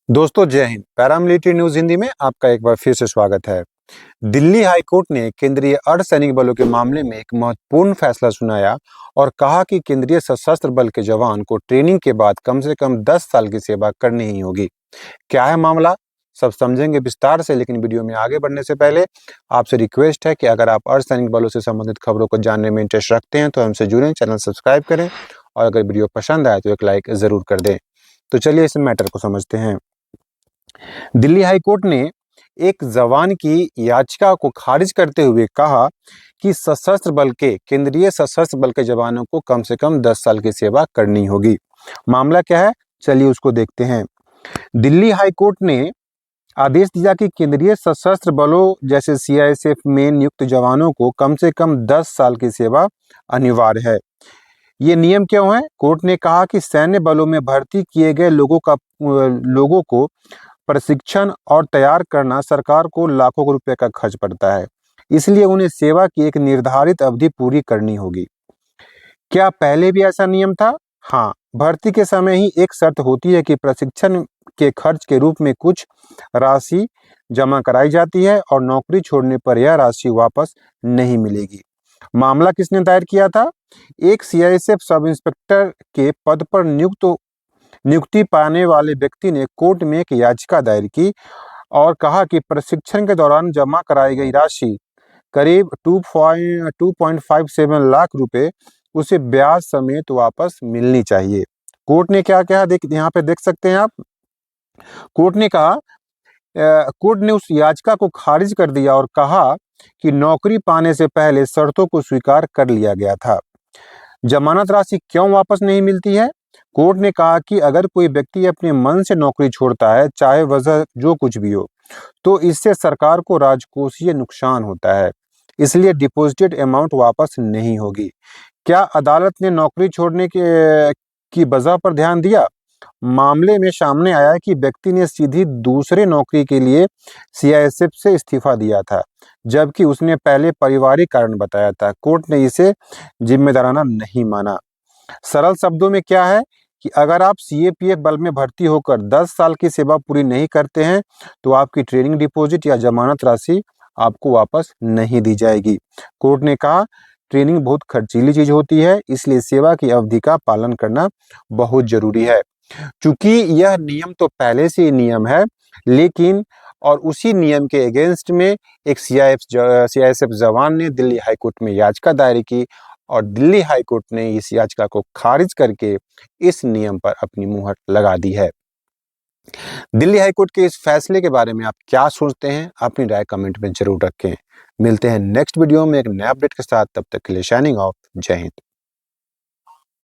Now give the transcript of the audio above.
दोस्तों जय Hind. Paramilitary news Hindi में आपका एक बार फिर से स्वागत है। दिल्ली हाई कोर्ट ने केंद्रीय अर्धसैनिक बलों के मामले में एक महत्वपूर्ण फैसला सुनाया और कहा कि केंद्रीय सशस्त्र बल के जवान को ट्रेनिंग के बाद कम से कम 10 साल की सेवा करनी ही होगी। क्या है मामला, सब समझेंगे विस्तार से, लेकिन वीडियो में आगे बढ़ने से पहले आपसे रिक्वेस्ट है कि अगर आप अर्धसैनिक बलों से संबंधित खबरों को जानने में इंटरेस्ट रखते हैं तो हमसे जुड़ें, चैनल सब्सक्राइब करें और अगर वीडियो पसंद आए तो एक लाइक जरूर कर दें। तो चलिए इस मैटर को समझते हैं। दिल्ली हाई कोर्ट ने एक जवान की याचिका को खारिज करते हुए कहा कि केंद्रीय सशस्त्र बल के जवानों को कम से कम 10 साल की सेवा करनी होगी। मामला क्या है, चलिए उसको देखते हैं। दिल्ली हाई कोर्ट ने आदेश दिया कि केंद्रीय सशस्त्र बलों जैसे सीआईएसएफ में नियुक्त जवानों को कम से कम 10 साल की सेवा अनिवार्य है। ये नियम क्यों है? कोर्ट ने कहा कि सैन्य बलों में भर्ती किए गए लोगों को प्रशिक्षण और तैयार करना सरकार को लाखों रुपए का खर्च पड़ता है, इसलिए उन्हें सेवा की एक निर्धारित अवधि पूरी करनी होगी। क्या पहले भी ऐसा नियम था? हाँ, भर्ती के समय ही एक शर्त होती है कि प्रशिक्षण के खर्च के रूप में कुछ राशि जमा कराई जाती है और नौकरी छोड़ने पर यह राशि वापस नहीं मिलेगी। मामला किसने दायर किया था? एक सीआईएसएफ सब इंस्पेक्टर के पद पर नियुक्ति पाने वाले व्यक्ति ने कोर्ट में एक याचिका दायर की और कहा कि प्रशिक्षण के दौरान जमा कराई गई राशि करीब 2.57 लाख रुपए उसे ब्याज समेत वापस मिलनी चाहिए। कोर्ट ने क्या कहा, यहाँ पे देख सकते हैं आप। कोर्ट ने उस याचिका को खारिज कर दिया और कहा कि नौकरी पाने से पहले शर्तों को स्वीकार कर लिया गया था। जमानत राशि क्यों वापस नहीं मिलती है? कोर्ट ने कहा कि अगर कोई व्यक्ति अपने मन से नौकरी छोड़ता है, चाहे वजह जो कुछ भी हो, तो इससे सरकार को राजकोषीय नुकसान होता है, इसलिए डिपॉजिटेड अमाउंट वापस नहीं होगी। क्या अदालत ने नौकरी छोड़ने की वजह पर ध्यान दिया? मामले में सामने आया कि व्यक्ति ने सीधी दूसरे नौकरी के लिए सीआईएसएफ से इस्तीफा दिया था, जबकि उसने पहले पारिवारिक कारण बताया था। कोर्ट ने इसे जिम्मेदाराना नहीं माना। सरल शब्दों में क्या है कि अगर आप सीएपीएफ बल में भर्ती होकर 10 साल की सेवा पूरी नहीं करते हैं तो आपकी ट्रेनिंग डिपॉजिट या जमानत राशि आपको वापस नहीं दी जाएगी। कोर्ट ने कहा ट्रेनिंग बहुत खर्चीली चीज होती है, इसलिए सेवा की अवधि का पालन करना बहुत जरूरी है। चूंकि यह नियम तो पहले से ही नियम है, लेकिन और उसी नियम के अगेंस्ट में एक सीआईएसएफ जवान ने दिल्ली हाईकोर्ट में याचिका दायर की और दिल्ली हाईकोर्ट ने इस याचिका को खारिज करके इस नियम पर अपनी मुहर लगा दी है। दिल्ली हाईकोर्ट के इस फैसले के बारे में आप क्या सोचते हैं? अपनी राय कमेंट में जरूर रखें। मिलते हैं नेक्स्ट वीडियो में एक नया अपडेट के साथ, तब तक के लिए साइनिंग ऑफ। जय हिंद।